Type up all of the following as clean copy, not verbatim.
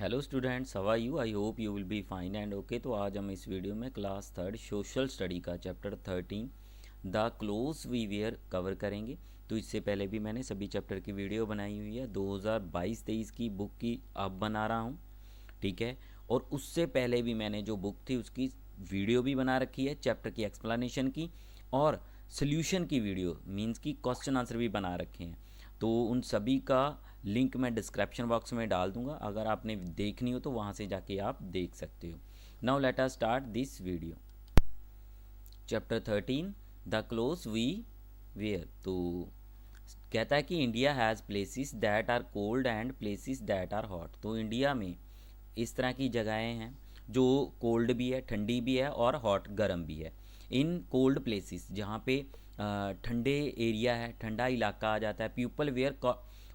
Hello students, how are you? I hope you will be fine and okay. तो आज हम इस video में क्लास थर्ड सोशल स्टडी का chapter 13 the cloth we wear कवर करेंगे। तो इससे पहले भी मैंने सभी चैप्टर की वीडियो बनाई हुई है। 2022-23 की बुक की अब बना रहा हूँ, ठीक है। और उससे पहले भी मैंने जो बुक थी उसकी वीडियो भी बना रखी है, चैप्टर की एक्सप्लेनेशन की और सोल्यूशन की वीडियो, मीन्स की क्वेश्चन आंसर भी बना रखे हैं। तो उन सभी का लिंक मैं डिस्क्रिप्शन बॉक्स में डाल दूंगा, अगर आपने देखनी हो तो वहाँ से जाके आप देख सकते हो। Now let us start this video. Chapter 13 the clothes we wear. तो कहता है कि India has places that are cold and places that are hot. तो इंडिया में इस तरह की जगहें हैं जो कोल्ड भी है, ठंडी भी है, और हॉट गर्म भी है। इन कोल्ड प्लेसेस जहाँ पे ठंडे एरिया है, ठंडा इलाका आ जाता है, पीपल वेयर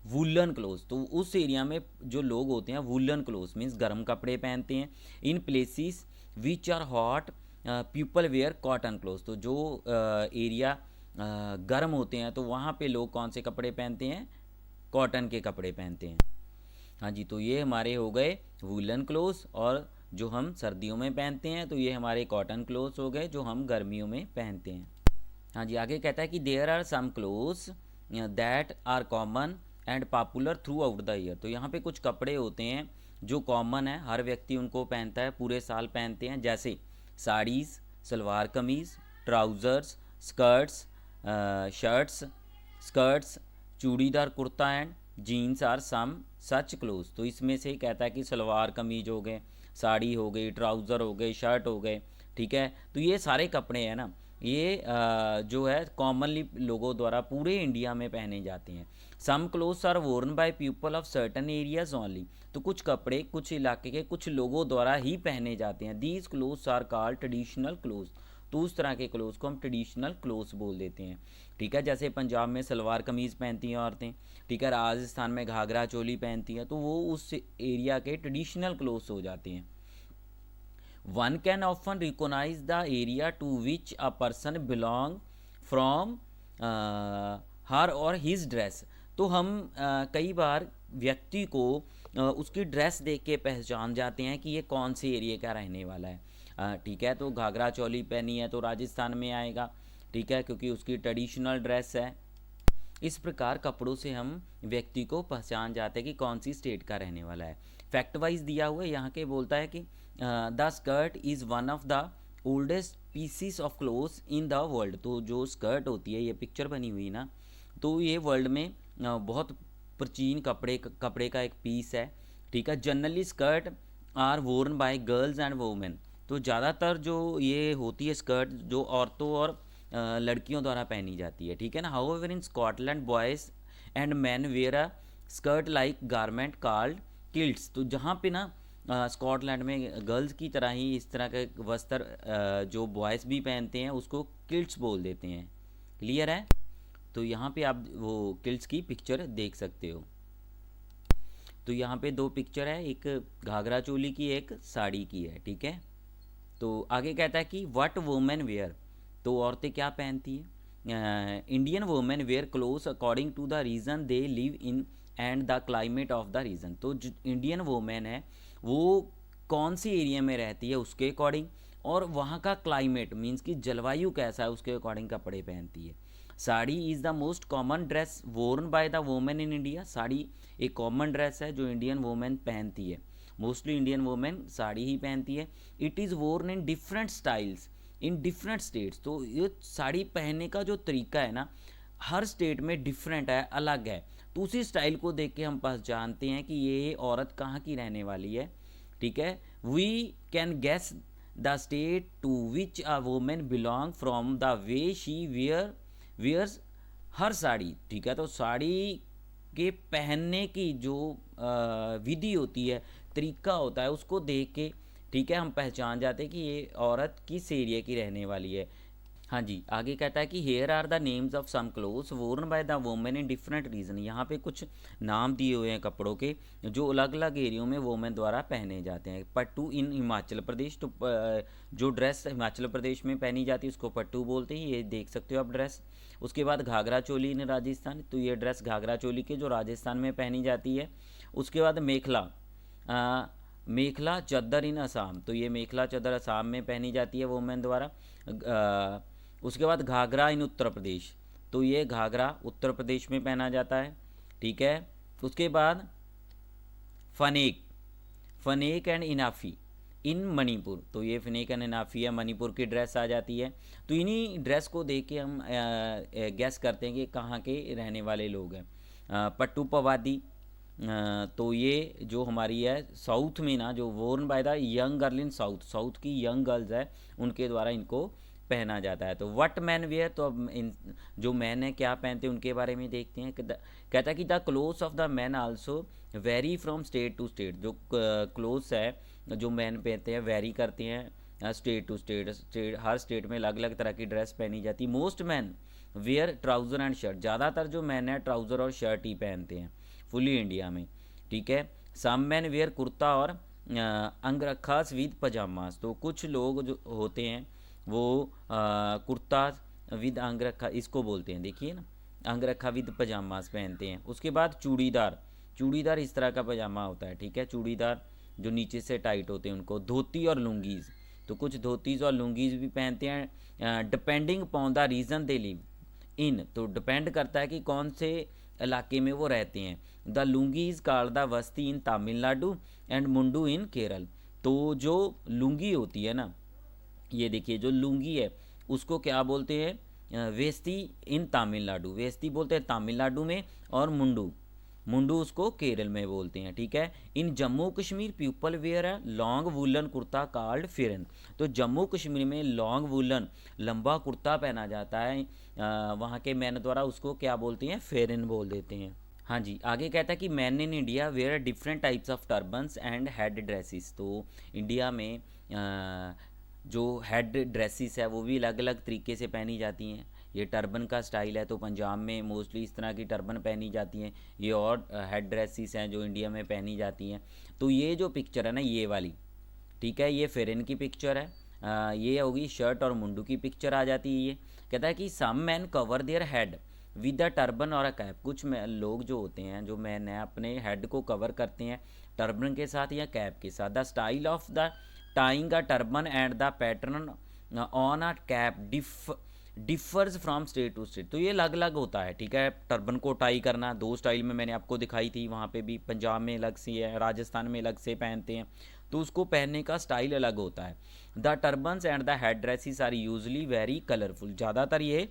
वुलन क्लोथ। तो उस एरिया में जो लोग होते हैं वुलन क्लोथ मीन्स गर्म कपड़े पहनते हैं। In places which are hot people wear cotton cloth. तो जो एरिया गर्म होते हैं तो वहाँ पे लोग कौन से कपड़े पहनते हैं? कॉटन के कपड़े पहनते हैं। हाँ जी, तो ये हमारे हो गए वुलन क्लोथ्स, और जो हम सर्दियों में पहनते हैं तो ये हमारे कॉटन क्लोथ्स हो गए जो हम गर्मियों में पहनते हैं। हाँ जी, आगे कहता है कि there are some clothes that are common and popular throughout the year. तो यहाँ पे कुछ कपड़े होते हैं जो कॉमन है, हर व्यक्ति उनको पहनता है, पूरे साल पहनते हैं, जैसे saris, salwar kameez, trousers, skirts, shirts, skirts, churidar kurta and jeans are some such clothes. तो इसमें से कहता है कि सलवार कमीज हो गए, साड़ी हो गई, ट्राउज़र हो गए, शर्ट हो गए, ठीक है। तो ये सारे कपड़े हैं ना, ये जो है कॉमनली लोगों द्वारा पूरे इंडिया में पहने जाते हैं। Some clothes are worn by people of certain areas only. तो कुछ कपड़े कुछ इलाके के कुछ लोगों द्वारा ही पहने जाते हैं। These clothes are called traditional clothes. तो उस तरह के क्लोथ्स को हम ट्रेडिशनल क्लोथ्स बोल देते हैं, ठीक है। जैसे पंजाब में सलवार कमीज़ पहनती हैं औरतें, ठीक है, राजस्थान में घाघरा चोली पहनती हैं, तो वो उस एरिया के ट्रेडिशनल क्लोथ्स हो जाते हैं। One can often recognise the area to which a person belong from her or his dress. तो हम कई बार व्यक्ति को उसकी ड्रेस देख के पहचान जाते हैं कि ये कौन से एरिया का रहने वाला है, ठीक है। तो घाघरा चोली पहनी है तो राजस्थान में आएगा, ठीक है, क्योंकि उसकी ट्रेडिशनल ड्रेस है। इस प्रकार कपड़ों से हम व्यक्ति को पहचान जाते हैं कि कौन सी स्टेट का रहने वाला है। फैक्ट वाइज दिया हुआ है यहाँ के, बोलता है कि the skirt is one of the oldest pieces of clothes in the world. तो जो स्कर्ट होती है, ये पिक्चर बनी हुई ना, तो ये वर्ल्ड में बहुत प्राचीन कपड़े का एक पीस है, ठीक है। Generally skirt are worn by girls and women. तो ज़्यादातर जो ये होती है स्कर्ट जो औरतों और लड़कियों द्वारा पहनी जाती है, ठीक है ना। However in Scotland boys and men wear a skirt like garment called kilts. तो जहाँ पे ना स्कॉटलैंड में गर्ल्स की तरह ही इस तरह के वस्त्र जो बॉयज़ भी पहनते हैं उसको किल्ट्स बोल देते हैं। क्लियर है? तो यहाँ पे आप वो किल्ट्स की पिक्चर देख सकते हो। तो यहाँ पे दो पिक्चर है, एक घाघरा चोली की, एक साड़ी की है, ठीक है। तो आगे कहता है कि व्हाट वुमेन वेयर। तो औरतें क्या पहनती हैं? Indian women wear clothes according to the region they live in and the climate of the region. तो जो इंडियन वुमेन है वो कौन सी एरिया में रहती है उसके अकॉर्डिंग, और वहाँ का क्लाइमेट मीन्स कि जलवायु कैसा है उसके अकॉर्डिंग कपड़े पहनती है। Sari is the most common dress worn by the women in India. Sari एक कॉमन ड्रेस है जो इंडियन वुमेन पहनती है, मोस्टली इंडियन वुमेन साड़ी ही पहनती है। It is worn in different styles in different states. तो ये साड़ी पहनने का जो तरीका है ना, हर स्टेट में डिफरेंट है, अलग है। तो उसी स्टाइल को देख के हम पहचानते हैं कि ये औरत कहाँ की रहने वाली है, ठीक है। We can guess the state to which a women belong from the way she wears her sari, ठीक है। तो साड़ी के पहनने की जो विधि होती है, तरीका होता है, उसको देख के, ठीक है, हम पहचान जाते हैं कि ये औरत किस एरिया की रहने वाली है। हाँ जी, आगे कहता है कि here are the names of some clothes worn by the women in different region. यहाँ पे कुछ नाम दिए हुए हैं कपड़ों के जो अलग अलग एरियो में वुमेन द्वारा पहने जाते हैं। पट्टू इन हिमाचल प्रदेश। तो जो ड्रेस हिमाचल प्रदेश में पहनी जाती है उसको पट्टू बोलते हैं, ये देख सकते हो आप ड्रेस। उसके बाद घाघरा चोली इन राजस्थान। तो ये ड्रेस घाघरा चोली के जो राजस्थान में पहनी जाती है। उसके बाद मेखला मेखला चद्दर इन असम, तो ये मेखला चद्दर असम में पहनी जाती है वुमेन द्वारा। उसके बाद घाघरा इन उत्तर प्रदेश, तो ये घाघरा उत्तर प्रदेश में पहना जाता है, ठीक है। उसके बाद फनेक, फनेक एंड इनाफी इन मणिपुर, तो ये फनेक एंड इनाफी है, मणिपुर की ड्रेस आ जाती है। तो इन्हीं ड्रेस को देख के हम गैस करते हैं कि कहाँ के रहने वाले लोग हैं। पट्टू पवादी, तो ये जो हमारी है साउथ में ना, जो worn by the young girl in south, south की यंग गर्ल्स है उनके द्वारा इनको पहना जाता है। तो वट मैन वेयर, तो अब इन जो मैन है क्या पहनते हैं उनके बारे में देखते हैं। कहता है कि the clothes of the man also vary from state to state, जो क्लोथ्स है जो मैन पहनते हैं वेरी करते हैं स्टेट टू स्टेट, हर स्टेट में अलग अलग तरह की ड्रेस पहनी जाती है। Most man wear trouser and shirt, ज़्यादातर जो मैन है ट्राउज़र और शर्ट ही पहनते हैं फुली इंडिया में, ठीक है। सम मैन वेयर कुर्ता और अंगरखास विद पजामास, तो कुछ लोग जो होते हैं वो कुर्ता विद अंगरखा इसको बोलते हैं, देखिए ना, अंगरखा विद पजामास पहनते हैं। उसके बाद चूड़ीदार, चूड़ीदार इस तरह का पजामा होता है, ठीक है, चूड़ीदार जो नीचे से टाइट होते हैं उनको। धोती और लुंगीज़, तो कुछ धोतीज़ और लुंगीज़ भी पहनते हैं। Depending upon the region they live in, तो डिपेंड करता है कि कौन से इलाके में वो रहते हैं। The lungi is called the वस्ती इन तमिलनाडु एंड मुंडू इन केरल, तो जो लुंगी होती है ना, ये देखिए जो लुंगी है उसको क्या बोलते हैं, वेस्ती इन तमिलनाडु, वेस्ती बोलते हैं तमिलनाडु में, और मुंडू, मुंडू उसको केरल में बोलते हैं, ठीक है। इन जम्मू कश्मीर पीपल वेयर है लॉन्ग वुलन कुर्ता कॉल्ड फिरन, तो जम्मू कश्मीर में लॉन्ग वुलन लंबा कुर्ता पहना जाता है, वहाँ के मैन द्वारा उसको क्या बोलते हैं, फेरन बोल देते हैं। हाँ जी, आगे कहता है कि man in India wear different types of turbans and head dresses, तो इंडिया में जो हेड ड्रेसेस है वो भी अलग अलग तरीके से पहनी जाती हैं। ये टर्बन का स्टाइल है, तो पंजाब में मोस्टली इस तरह की टर्बन पहनी जाती हैं। ये और हेड ड्रेसेस हैं जो इंडिया में पहनी जाती हैं। तो ये जो पिक्चर है ना, ये वाली, ठीक है, ये फेरन की पिक्चर है। ये होगी शर्ट और मुंडू की पिक्चर आ जाती है। ये कहता है कि some men cover their head with a turban और अ कैप, कुछ लोग जो होते हैं, जो मैन है, अपने हेड को कवर करते हैं टर्बन के साथ या कैप के साथ। The style of the tying a turban and the pattern on a cap differs from state to state, तो ये अलग अलग होता है, ठीक है। टर्बन को टाई करना दो स्टाइल में मैंने आपको दिखाई थी, वहाँ पे भी पंजाब में अलग से है, राजस्थान में अलग से पहनते हैं, तो उसको पहनने का स्टाइल अलग होता है। The turbans and the head dresses are usually very colourful, ज़्यादातर ये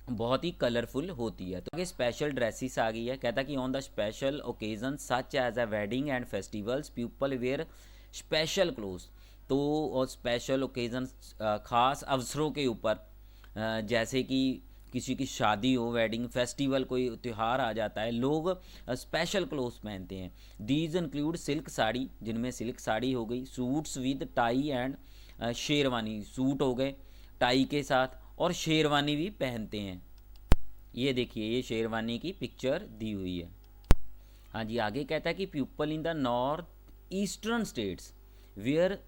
बहुत ही कलरफुल होती है। तो आगे स्पेशल ड्रेसेस आ गई है। कहता कि on the special occasion such as a wedding and festivals people wear special clothes, तो और स्पेशल ओकेजन ख़ास अवसरों के ऊपर, जैसे कि किसी की शादी हो, वेडिंग, फेस्टिवल, कोई त्यौहार आ जाता है, लोग स्पेशल क्लोथ्स पहनते हैं। दीज इंक्लूड सिल्क साड़ी, जिनमें सिल्क साड़ी हो गई, suits with tie and sherwani, suit हो गए टाई के साथ, और शेरवानी भी पहनते हैं। ये देखिए, ये शेरवानी की पिक्चर दी हुई है। हाँ जी, आगे कहता है कि people in the north eastern states wear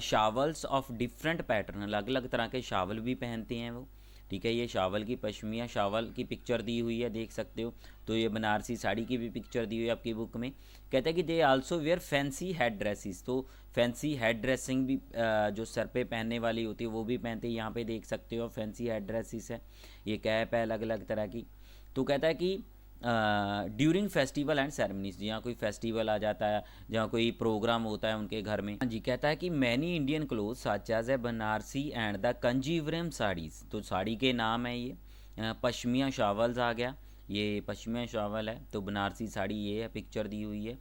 shawls of different pattern, अलग अलग तरह के शावल भी पहनते हैं वो, ठीक है। ये शावल की पश्मिया शावल की पिक्चर दी हुई है, देख सकते हो। तो ये बनारसी साड़ी की भी पिक्चर दी हुई है आपकी बुक में। कहता है कि they also where fancy head dresses, तो फैंसी हेड ड्रेसिंग भी जो सर पे पहनने वाली होती है वो भी पहनते हैं। यहाँ पे देख सकते हो फैंसी हेड ड्रेसेस है, ये कैप है अलग अलग तरह की। तो कहता है कि ड्यूरिंग फेस्टिवल एंड सेरेमनीज, जहाँ कोई फेस्टिवल आ जाता है, जहाँ कोई प्रोग्राम होता है उनके घर में। जी, कहता है कि many Indian cloth such as a Banarasi and the Kanjeevaram saris, तो साड़ी के नाम है ये। पश्मिया शावल्स आ गया, ये पश्मिया शावल है, तो बनारसी साड़ी ये है, पिक्चर दी हुई है।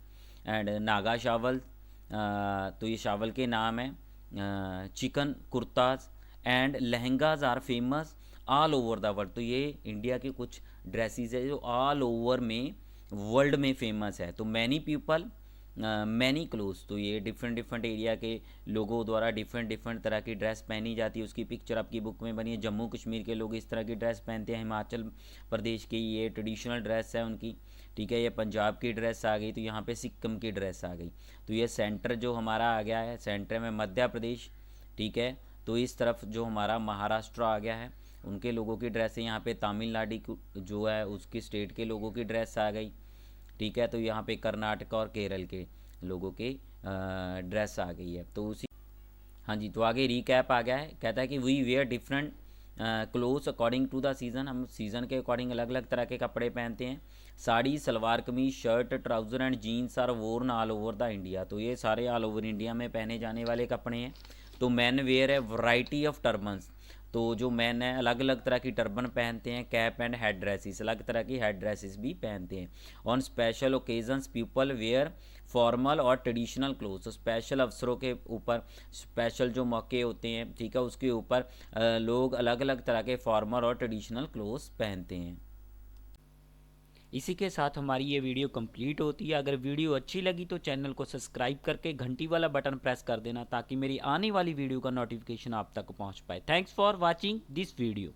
एंड नागा शावल, तो ये शावल के नाम है। Chikan kurtas and lehengas are famous all over the world, तो ये इंडिया के कुछ ड्रेसेस है जो ऑल ओवर में वर्ल्ड में फेमस है। तो मैनी पीपल मैनी क्लोथ्स, तो ये डिफरेंट डिफरेंट एरिया के लोगों द्वारा डिफरेंट डिफरेंट तरह की ड्रेस पहनी जाती है। उसकी पिक्चर आपकी बुक में बनी है। जम्मू कश्मीर के लोग इस तरह की ड्रेस पहनते हैं, हिमाचल प्रदेश की ये ट्रेडिशनल ड्रेस है उनकी, ठीक है। ये पंजाब की ड्रेस आ गई, तो यहाँ पे सिक्किम की ड्रेस आ गई। तो ये सेंटर जो हमारा आ गया है, सेंटर में मध्य प्रदेश, ठीक है। तो इस तरफ जो हमारा महाराष्ट्र आ गया है, उनके लोगों की ड्रेस है। यहाँ पे तमिलनाडु जो है उसकी स्टेट के लोगों की ड्रेस आ गई, ठीक है। तो यहाँ पे कर्नाटक और केरल के लोगों के ड्रेस आ गई है। तो उसी, हाँ जी, तो आगे रीकैप आ गया है, कहता है कि we wear different clothes according to the season, हम सीज़न के अकॉर्डिंग अलग अलग तरह के कपड़े पहनते हैं। Sari, salwar kameez, shirt, trouser and jeans are worn all over the India, तो ये सारे ऑल ओवर इंडिया में पहने जाने वाले कपड़े हैं। तो मैन वेयर है वैरायटी ऑफ टर्बन्स, तो जो मैन है अलग अलग तरह की टर्बन पहनते हैं। कैप एंड हेड ड्रेसेस, अलग तरह की हेड ड्रेसेस भी पहनते हैं। On special occasions people wear formal और ट्रेडिशनल क्लोथ्स, स्पेशल अवसरों के ऊपर, स्पेशल जो मौके होते हैं, ठीक है, उसके ऊपर लोग अलग अलग तरह के फॉर्मल और ट्रेडिशनल क्लोथ्स पहनते हैं। इसी के साथ हमारी ये वीडियो कंप्लीट होती है। अगर वीडियो अच्छी लगी तो चैनल को सब्सक्राइब करके घंटी वाला बटन प्रेस कर देना, ताकि मेरी आने वाली वीडियो का नोटिफिकेशन आप तक पहुंच पाए। Thanks for watching this video.